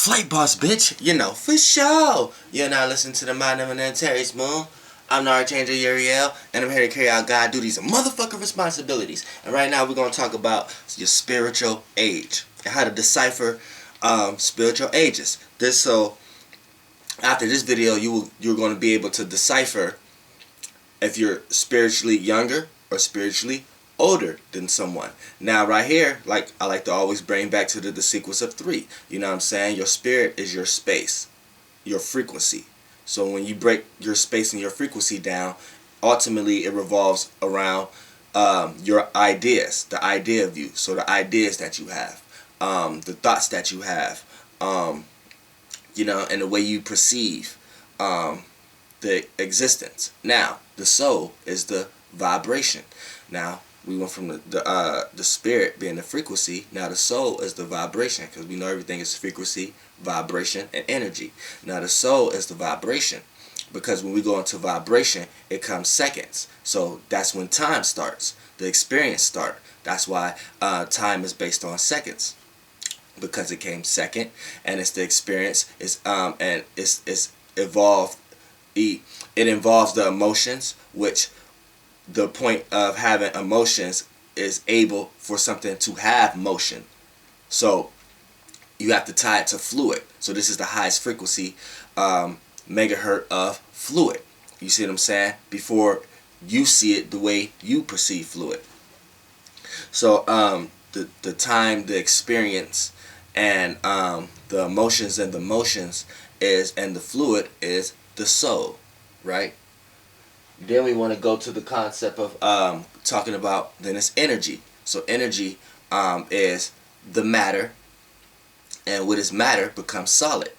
Flight boss, bitch. You know, for sure. You're now listening to the Mind of an Terry's Moon. I'm the Archangel Uriel, and I'm here to carry out God duties and motherfucking responsibilities. And right now we're going to talk about your spiritual age and how to decipher spiritual ages. After this video, you're going to be able to decipher if you're spiritually younger or spiritually older than someone. Now right here, like I like to always bring back to the sequence of 3. You know what I'm saying? Your spirit is your space, your frequency. So when you break your space and your frequency down, ultimately it revolves around your ideas, the idea of you. So the ideas that you have, the thoughts that you have, you know, and the way you perceive the existence. Now, the soul is the vibration. Now, we went from the spirit being the frequency. Now the soul is the vibration, because we know everything is frequency, vibration, and energy. Now the soul is the vibration, because when we go into vibration, it comes seconds. So that's when time starts, the experience starts. That's why time is based on seconds, because it came second, and it's the experience. And it's evolved. It involves the emotions, which the point of having emotions is able for something to have motion. So you have to tie it to fluid. So this is the highest frequency megahertz of fluid. You see what I'm saying? Before you see it the way you perceive fluid. So the time, the experience, and the emotions and the motions and the fluid is the soul, right? Then we want to go to the concept of talking about, then it's energy. So energy is the matter, and what is matter becomes solid.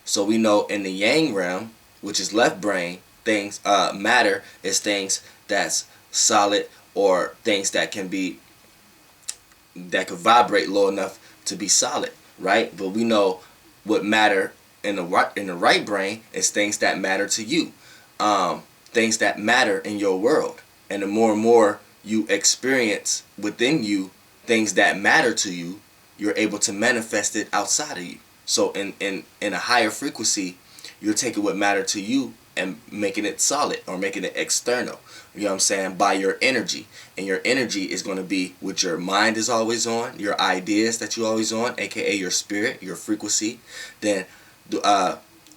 So we know in the yang realm, which is left brain, things matter is things that's solid, or things that can vibrate low enough to be solid, right? But we know what matter in the right brain is things that matter to you. Things that matter in your world. And the more and more you experience within you things that matter to you, you're able to manifest it outside of you. So in a higher frequency, you're taking what matter to you and making it solid, or making it external. You know what I'm saying? By your energy. And your energy is going to be what your mind is always on, your ideas that you're always on, aka your spirit, your frequency. Then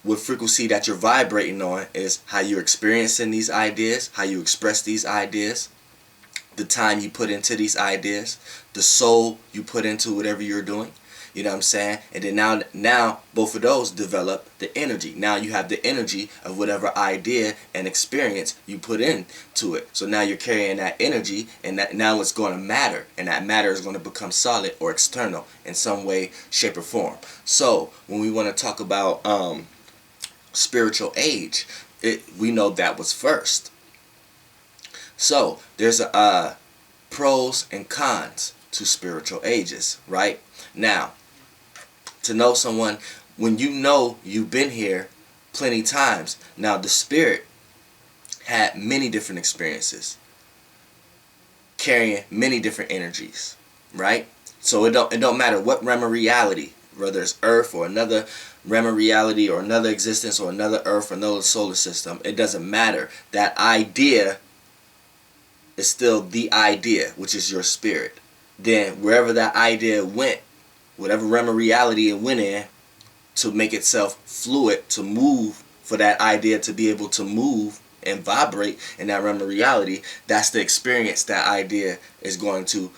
what frequency that you're vibrating on is how you're experiencing these ideas, how you express these ideas, the time you put into these ideas, the soul you put into whatever you're doing. You know what I'm saying? And then now both of those develop the energy. Now you have the energy of whatever idea and experience you put into it. So now you're carrying that energy, and that now it's going to matter, and that matter is going to become solid or external in some way, shape, or form. So when we want to talk about spiritual age, we know that was first. So there's pros and cons to spiritual ages, right? Now, to know someone, when you know you've been here plenty times, now the spirit had many different experiences, carrying many different energies, right? So it don't matter what realm of reality, whether it's Earth or another realm of reality, or another existence, or another Earth, or another solar system. It doesn't matter. That idea is still the idea, which is your spirit. Then wherever that idea went, whatever realm of reality it went in, to make itself fluid, to move, for that idea to be able to move and vibrate in that realm of reality, that's the experience that idea is going to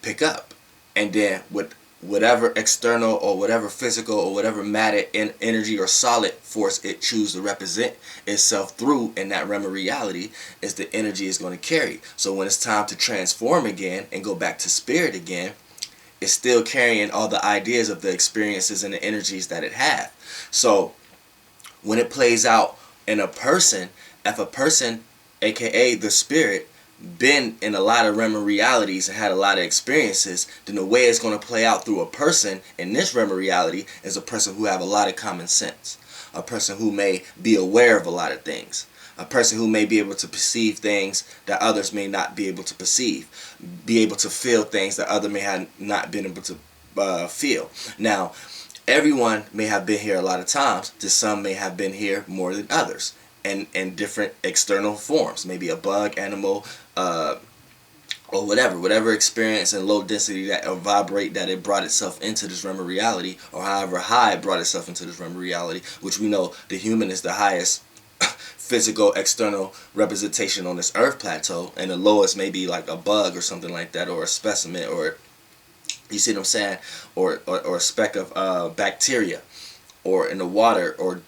pick up. And then with whatever external or whatever physical or whatever matter, energy or solid force it chooses to represent itself through in that realm of reality, is the energy is going to carry. So when it's time to transform again and go back to spirit again, it's still carrying all the ideas of the experiences and the energies that it had. So when it plays out in a person, if a person, aka the spirit, been in a lot of realm of realities and had a lot of experiences, then the way it's going to play out through a person in this realm of reality is a person who have a lot of common sense, a person who may be aware of a lot of things, a person who may be able to perceive things that others may not be able to perceive, be able to feel things that others may have not been able to feel. Now, everyone may have been here a lot of times. Just some may have been here more than others, and in different external forms. Maybe a bug, animal, or whatever experience and low density that or vibrate that it brought itself into this realm of reality, or however high it brought itself into this realm of reality, which we know the human is the highest physical external representation on this earth plateau, and the lowest may be like a bug or something like that, or a specimen, or you see what I'm saying, or a speck of bacteria, or in the water, or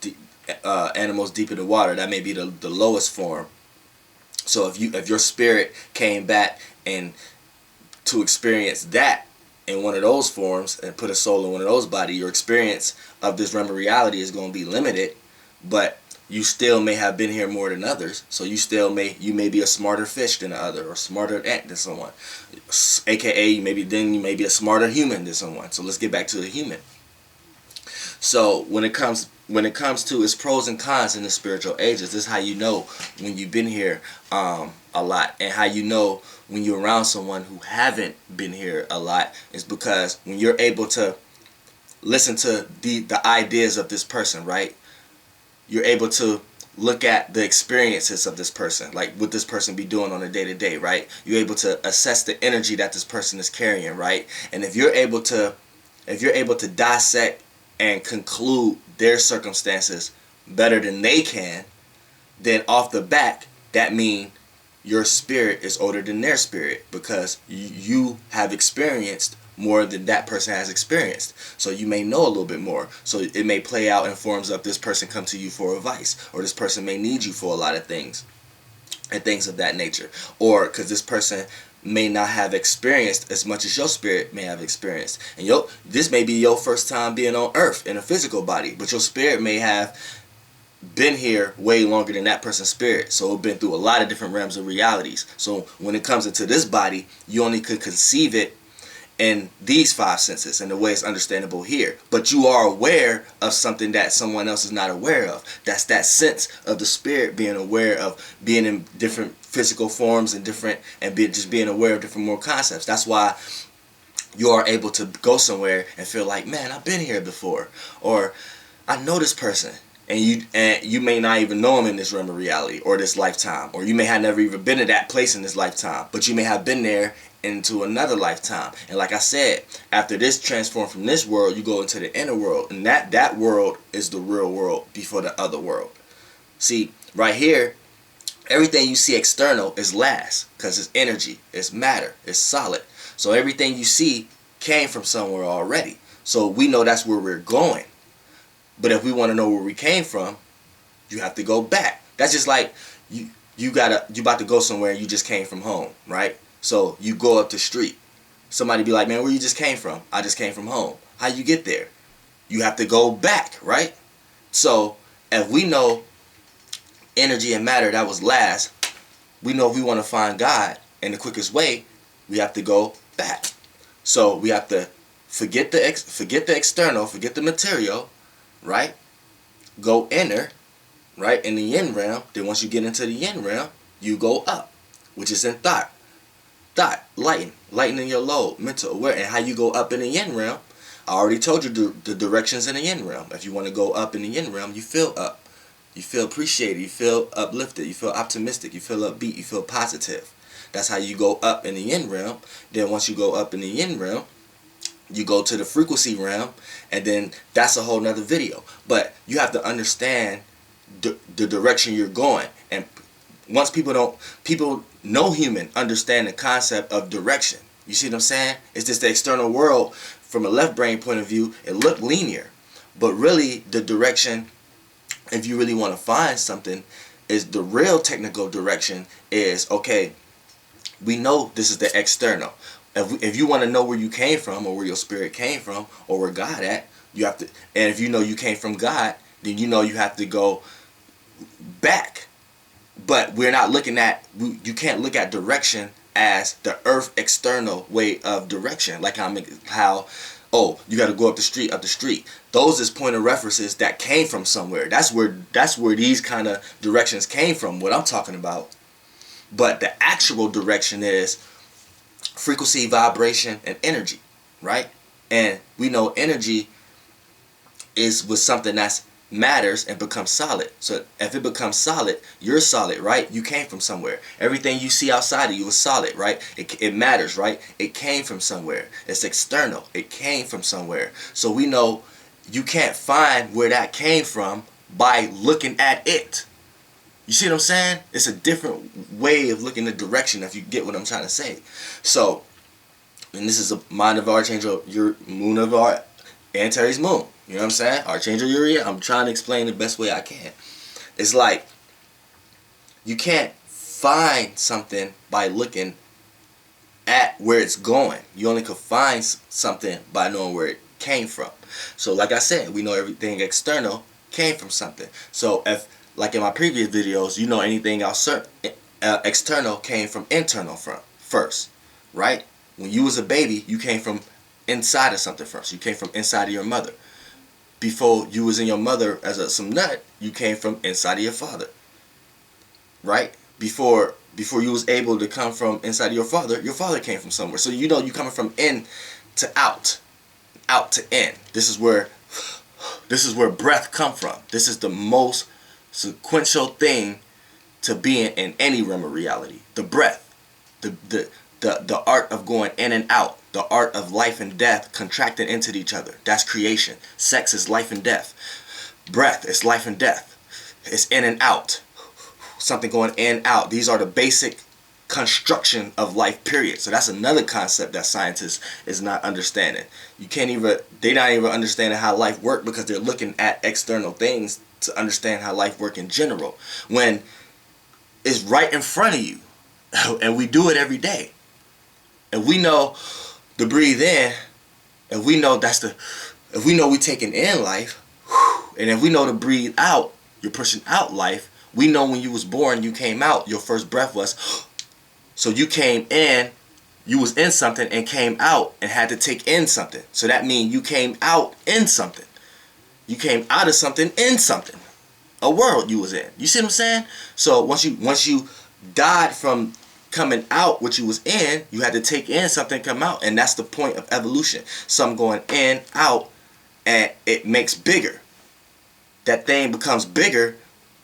animals deep in the water. That may be the lowest form. So if your spirit came back and to experience that in one of those forms and put a soul in one of those bodies, your experience of this realm of reality is going to be limited, but you still may have been here more than others. So you may be a smarter fish than the other, or smarter ant than someone, aka you may be a smarter human than someone. So let's get back to the human. So when it comes to its pros and cons in the spiritual ages, this is how you know when you've been here a lot, and how you know when you're around someone who haven't been here a lot is because when you're able to listen to the ideas of this person, right? You're able to look at the experiences of this person, like what this person be doing on a day-to-day, right? You're able to assess the energy that this person is carrying, right? And if you're able to dissect and conclude their circumstances better than they can, then off the back, that means your spirit is older than their spirit, because you have experienced more than that person has experienced. So you may know a little bit more. So it may play out in forms of this person come to you for advice, or this person may need you for a lot of things, and things of that nature. Or because this person may not have experienced as much as your spirit may have experienced. And this may be your first time being on earth in a physical body, but your spirit may have been here way longer than that person's spirit. So it's been through a lot of different realms of realities. So when it comes into this body, you only could conceive it in these five senses in the way it's understandable here, but you are aware of something that someone else is not aware of. That's that sense of the spirit being aware of being in different physical forms and just being aware of different more concepts. That's why you are able to go somewhere and feel like, man, I've been here before, or I know this person. And you may not even know him in this realm of reality or this lifetime, or you may have never even been to that place in this lifetime, but you may have been there into another lifetime. And like I said, after this transform from this world, you go into the inner world, and that world is the real world before the other world. See, right here, everything you see external is last, because it's energy, it's matter, it's solid. So everything you see came from somewhere already. So we know that's where we're going. But if we want to know where we came from, you have to go back. That's just like you about to go somewhere and you just came from home, right? So you go up the street. Somebody be like, man, where you just came from? I just came from home. How you get there? You have to go back, right? So if we know energy and matter, that was last, we know if we want to find God in the quickest way, we have to go back. So we have to forget the external, forget the material, right? Go inner, right, in the yin realm. Then once you get into the yin realm, you go up, which is in thought, lightening your load, mental aware. And how you go up in the yin realm, I already told you the directions in the yin realm. If you want to go up in the yin realm, you feel up, you feel appreciated, you feel uplifted, you feel optimistic, you feel upbeat, you feel positive. That's how you go up in the yin realm. Then once you go up in the yin realm, you go to the frequency realm, and then that's a whole nother video. But you have to understand the direction you're going. And once people know human understand the concept of direction. You see what I'm saying? It's just the external world from a left brain point of view, it looked linear. But really the direction, if you really want to find something, is the real technical direction is, okay, we know this is the external. If you want to know where you came from, or where your spirit came from, or where God at, you have to. And if you know you came from God, then you know you have to go back. But we're not looking at. You can't look at direction as the earth external way of direction. Like how oh, you got to go up the street. Those is point of references that came from somewhere. That's where these kind of directions came from. What I'm talking about. But the actual direction is frequency, vibration, and energy, right? And we know energy is with something that's matters and becomes solid. So if it becomes solid, you're solid, right? You came from somewhere. Everything you see outside of you is solid, right? It matters, right? It came from somewhere. It's external. It came from somewhere. So we know you can't find where that came from by looking at it. You see what I'm saying? It's a different way of looking the direction, if you get what I'm trying to say. So, and this is a mind of Archangel, your moon of our Antares moon. You know what I'm saying? Archangel Uriel. I'm trying to explain the best way I can. It's like you can't find something by looking at where it's going. You only could find something by knowing where it came from. So like I said, we know everything external came from something. So if, like in my previous videos, you know anything else external came from internal first, right? When you was a baby, you came from inside of something first. You came from inside of your mother. Before you was in your mother as some nut, you came from inside of your father, right? Before you was able to come from inside of your father came from somewhere. So you know you coming from in to out to in. This is where breath come from. This is the most sequential thing to being in any realm of reality. The breath, the art of going in and out, the art of life and death contracting into each other. That's creation. Sex is life and death. Breath is life and death. It's in and out. Something going in and out. These are the basic construction of life, period. So that's another concept that scientists is not understanding. They're not even understanding how life works because they're looking at external things to understand how life works in general. When it's right in front of you. And we do it every day. And we know to breathe in, and we know if we know we're taking in life, and if we know to breathe out, you're pushing out life. We know when you was born, you came out, your first breath was, so you came in, you was in something and came out and had to take in something. So that means you came out in something. You came out of something in something. A world you was in. You see what I'm saying? So once you died from coming out what you was in, you had to take in something, come out, and that's the point of evolution. Something going in, out, and it makes bigger. That thing becomes bigger.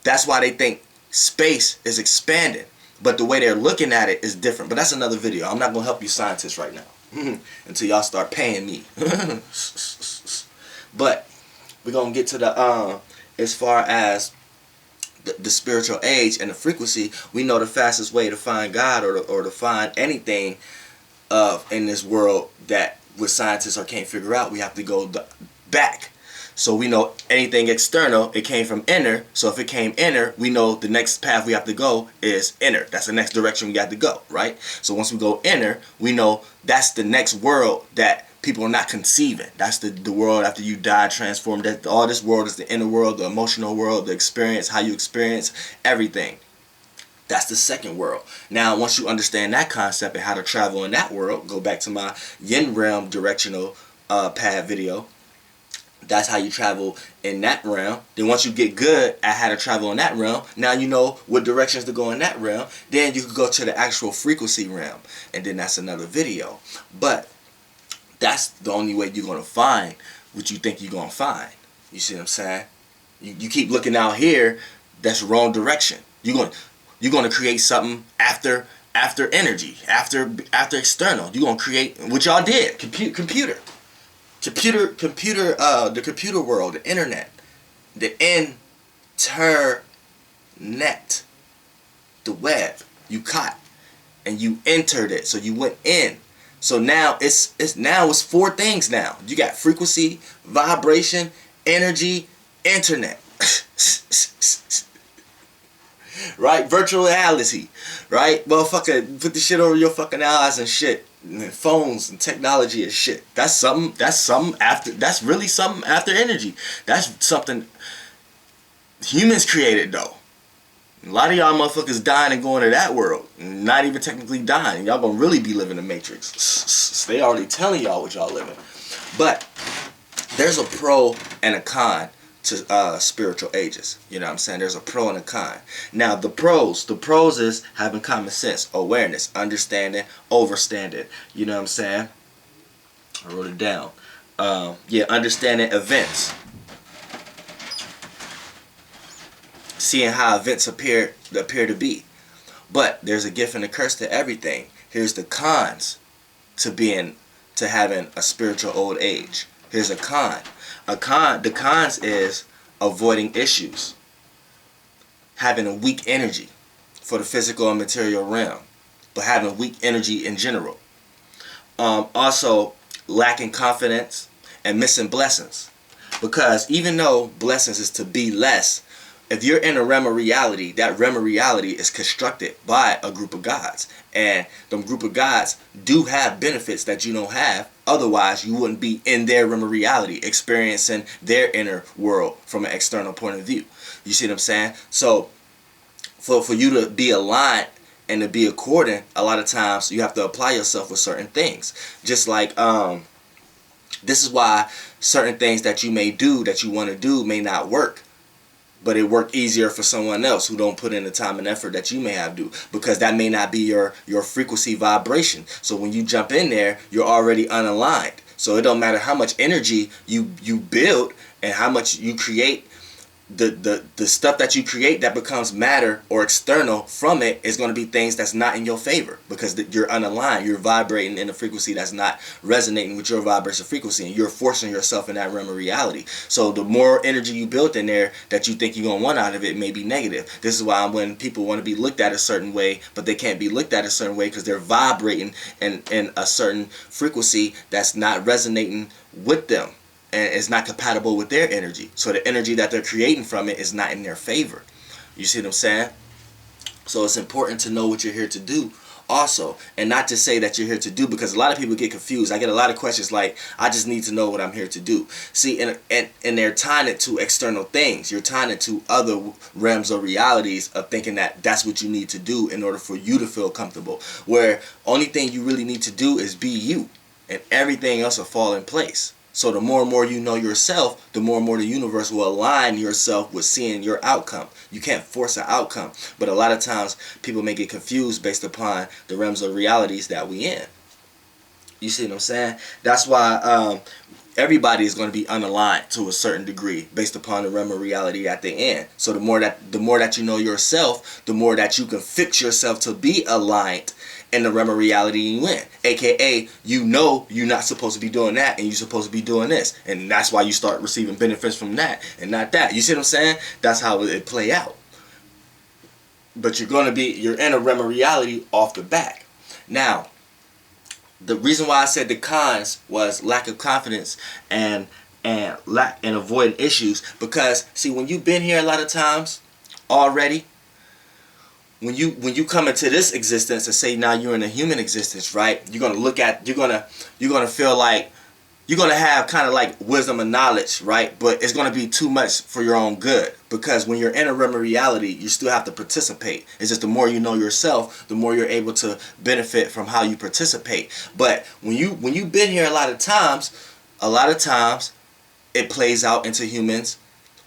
That's why they think space is expanding, but the way they're looking at it is different. But that's another video. I'm not gonna help you scientists right now until y'all start paying me. But we're gonna get to the as far as the spiritual age and the frequency. We know the fastest way to find God or to find anything in this world that with scientists can't figure out, we have to go back. So we know anything external, it came from inner. So if it came inner, we know the next path we have to go is inner. That's the next direction we got to go, right? So once we go inner, we know that's the next world that people are not conceiving. That's the world after you die, transformed. That all this world is the inner world, the emotional world, the experience, how you experience everything. That's the second world. Now, once you understand that concept and how to travel in that world, go back to my yin realm directional pad video. That's how you travel in that realm. Then once you get good at how to travel in that realm, now you know what directions to go in that realm. Then you can go to the actual frequency realm. And then that's another video. But that's the only way you're going to find what you think you're going to find. You see what I'm saying? You keep looking out here, that's the wrong direction. You're going to create something after energy, after external. You're going to create what y'all did, the computer world, the internet, the internet, the web. You caught and you entered it, so you went in. So now it's four things now. You got frequency, vibration, energy, internet. Right? Virtual reality. Right? Motherfucker, put the shit over your fucking eyes and shit. And phones and technology and shit. That's really something after energy. That's something humans created though. A lot of y'all motherfuckers dying and going to that world. Not even technically dying. Y'all gonna really be living the Matrix. They already telling y'all what y'all living. But there's a pro and a con to spiritual ages. You know what I'm saying? There's a pro and a con. Now the pros is having common sense, awareness, understanding, overstanding. You know what I'm saying? I wrote it down. Yeah, understanding events. seeing how events appear to be. But there's a gift and a curse to everything. Here's the cons to having a spiritual old age. Here's a con. The cons is avoiding issues, having a weak energy for the physical and material realm, but having weak energy in general. Also lacking confidence and missing blessings. Because even though blessings is to be less, if you're in a realm of reality, that realm of reality is constructed by a group of gods. And them group of gods do have benefits that you don't have. Otherwise, you wouldn't be in their realm of reality, experiencing their inner world from an external point of view. You see what I'm saying? So, for you to be aligned and to be accordant, a lot of times you have to apply yourself with certain things. Just like, this is why certain things that you may do, that you want to do, may not work. But it work easier for someone else who don't put in the time and effort that you may have to, because that may not be your frequency vibration. So when you jump in there, you're already unaligned. So it don't matter how much energy you build and how much you create. The stuff that you create that becomes matter or external from it is going to be things that's not in your favor, because you're unaligned. You're vibrating in a frequency that's not resonating with your vibration frequency, and you're forcing yourself in that realm of reality. So the more energy you built in there that you think you're going to want out of it may be negative. This is why when people want to be looked at a certain way, but they can't be looked at a certain way because they're vibrating in a certain frequency that's not resonating with them. And it's not compatible with their energy. So the energy that they're creating from it is not in their favor. You see what I'm saying? So it's important to know what you're here to do also. And not to say that you're here to do, because a lot of people get confused. I get a lot of questions like, I just need to know what I'm here to do. See, and they're tying it to external things. You're tying it to other realms or realities of thinking that that's what you need to do in order for you to feel comfortable. Where only thing you really need to do is be you. And everything else will fall in place. So the more and more you know yourself, the more and more the universe will align yourself with seeing your outcome. You can't force an outcome. But a lot of times people may get confused based upon the realms of realities that we in. You see what I'm saying? That's why everybody is going to be unaligned to a certain degree based upon the realm of reality at the end. So the more that you know yourself, the more that you can fix yourself to be aligned in the realm of reality you in. AKA, you know you're not supposed to be doing that and you're supposed to be doing this. And that's why you start receiving benefits from that and not that. You see what I'm saying? That's how it play out. But you're in a realm of reality off the back. Now, the reason why I said the cons was lack of confidence and avoiding issues, because see, when you've been here a lot of times already, when you come into this existence and say now you're in a human existence, right? You're gonna feel like you're gonna have kind of like wisdom and knowledge, right? But it's gonna be too much for your own good, because when you're in a realm of reality, you still have to participate. It's just the more you know yourself, the more you're able to benefit from how you participate. But when you've been here a lot of times, it plays out into humans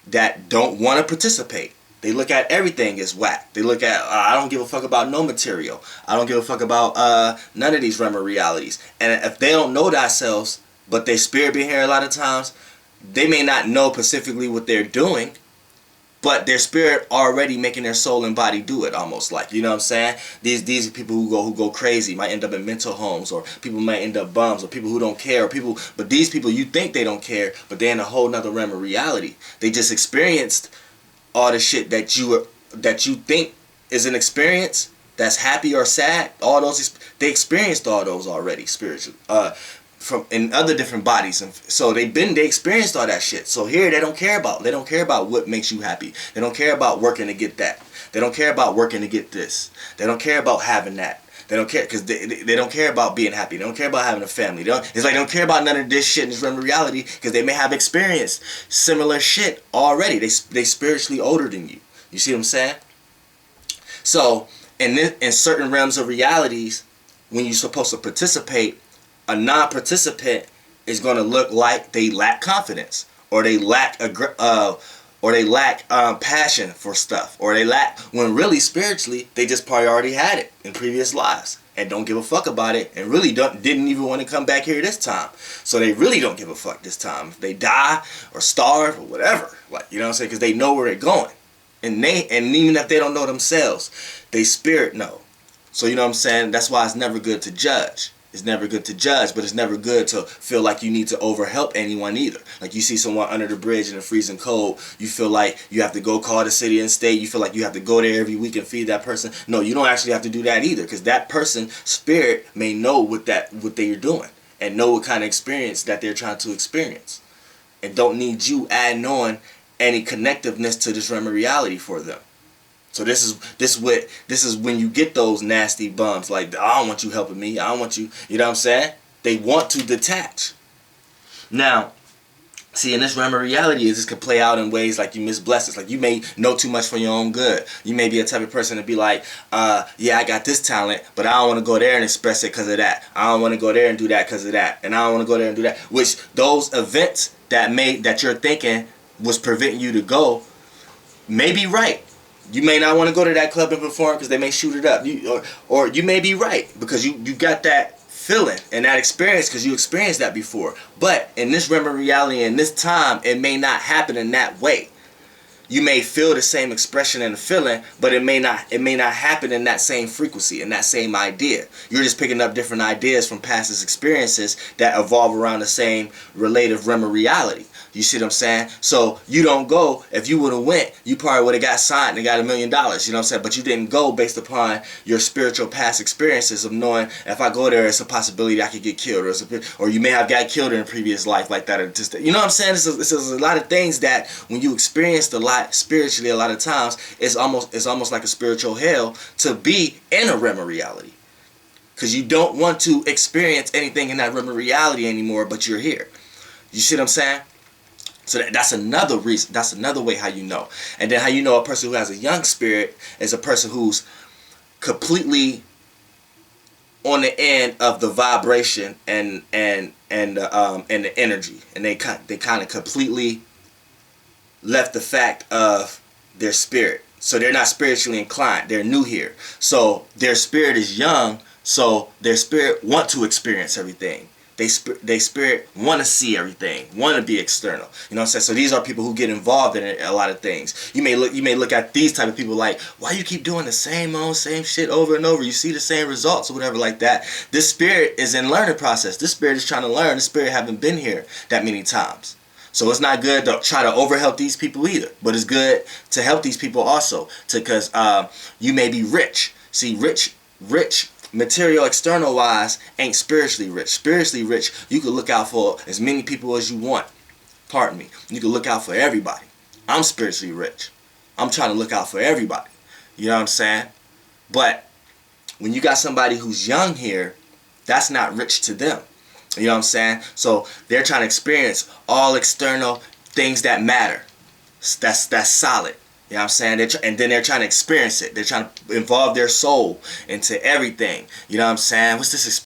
that don't want to participate. They look at everything as whack. They look at, I don't give a fuck about no material. I don't give a fuck about none of these realm of realities. And if they don't know themselves, but their spirit being here a lot of times, they may not know specifically what they're doing, but their spirit already making their soul and body do it, almost like, you know what I'm saying? These people who go crazy might end up in mental homes, or people might end up bums, or people who don't care, but these people, you think they don't care, but they're in a whole nother realm of reality. They just experienced all the shit that you think is an experience that's happy or sad. All those, they experienced all those already spiritually, from in other different bodies, and so they experienced all that shit. So here they don't care about what makes you happy. They don't care about working to get that. They don't care about working to get this. They don't care about having that. They don't care because they don't care about being happy. They don't care about having a family. It's like they don't care about none of this shit in this realm of reality, because they may have experienced similar shit already. They spiritually older than you. You see what I'm saying? So in certain realms of realities, when you're supposed to participate, a non-participant is going to look like they lack confidence, or they lack passion for stuff, or they lack, when really spiritually they just probably already had it in previous lives and don't give a fuck about it, and really didn't even want to come back here this time. So they really don't give a fuck this time if they die or starve or whatever, like, you know what I'm saying, because they know where they're going. And even if they don't know themselves, they spirit know. So you know what I'm saying? That's why it's never good to judge. It's never good to judge, but it's never good to feel like you need to overhelp anyone either. Like you see someone under the bridge in the freezing cold, you feel like you have to go call the city and state, you feel like you have to go there every week and feed that person. No, you don't actually have to do that either, because that person, spirit, may know what they're doing and know what kind of experience that they're trying to experience, and don't need you adding on any connectiveness to this realm of reality for them. So this is when you get those nasty bums like, I don't want you helping me, I don't want you, you know what I'm saying? They want to detach. Now, see, in this realm of reality, this can play out in ways like you miss blessings. Like you may know too much for your own good. You may be a type of person to be like, yeah, I got this talent, but I don't want to go there and express it because of that. I don't want to go there and do that because of that. And I don't want to go there and do that. Which those events that you're thinking was preventing you to go may be right. You may not want to go to that club and perform because they may shoot it up. Or you may be right because you got that feeling and that experience because you experienced that before. But in this realm of reality, in this time, it may not happen in that way. You may feel the same expression and the feeling, but it may not happen in that same frequency, in that same idea. You're just picking up different ideas from past experiences that evolve around the same relative realm of reality. You see what I'm saying? So you don't go. If you would have went, you probably would have got signed and got $1 million. You know what I'm saying? But you didn't go based upon your spiritual past experiences of knowing if I go there, it's a possibility I could get killed, or you may have got killed in a previous life like that. Or just, you know what I'm saying? It's a lot of things that when you experienced a lot spiritually, a lot of times it's almost like a spiritual hell to be in a realm of reality, because you don't want to experience anything in that realm of reality anymore. But you're here. You see what I'm saying? So that's another reason. That's another way how you know. And then how you know a person who has a young spirit is a person who's completely on the end of the vibration and the energy, and they kind of completely left the fact of their spirit. So they're not spiritually inclined. They're new here. So their spirit is young. So their spirit want to experience everything. They spirit want to see everything, want to be external. You know what I'm saying? So these are people who get involved in a lot of things. You may look at these type of people like, why you keep doing the same shit over and over? You see the same results or whatever like that. This spirit is in learning process. This spirit is trying to learn. This spirit haven't been here that many times. So it's not good to try to overhelp these people either. But it's good to help these people also, because you may be rich. See, rich material external wise ain't spiritually rich. Spiritually rich, you can look out for as many people as you want. Pardon me. You can look out for everybody. I'm spiritually rich. I'm trying to look out for everybody. You know what I'm saying? But when you got somebody who's young here, that's not rich to them. You know what I'm saying? So they're trying to experience all external things that matter. That's solid. You know what I'm saying? And then they're trying to experience it. They're trying to involve their soul into everything. You know what I'm saying? What's this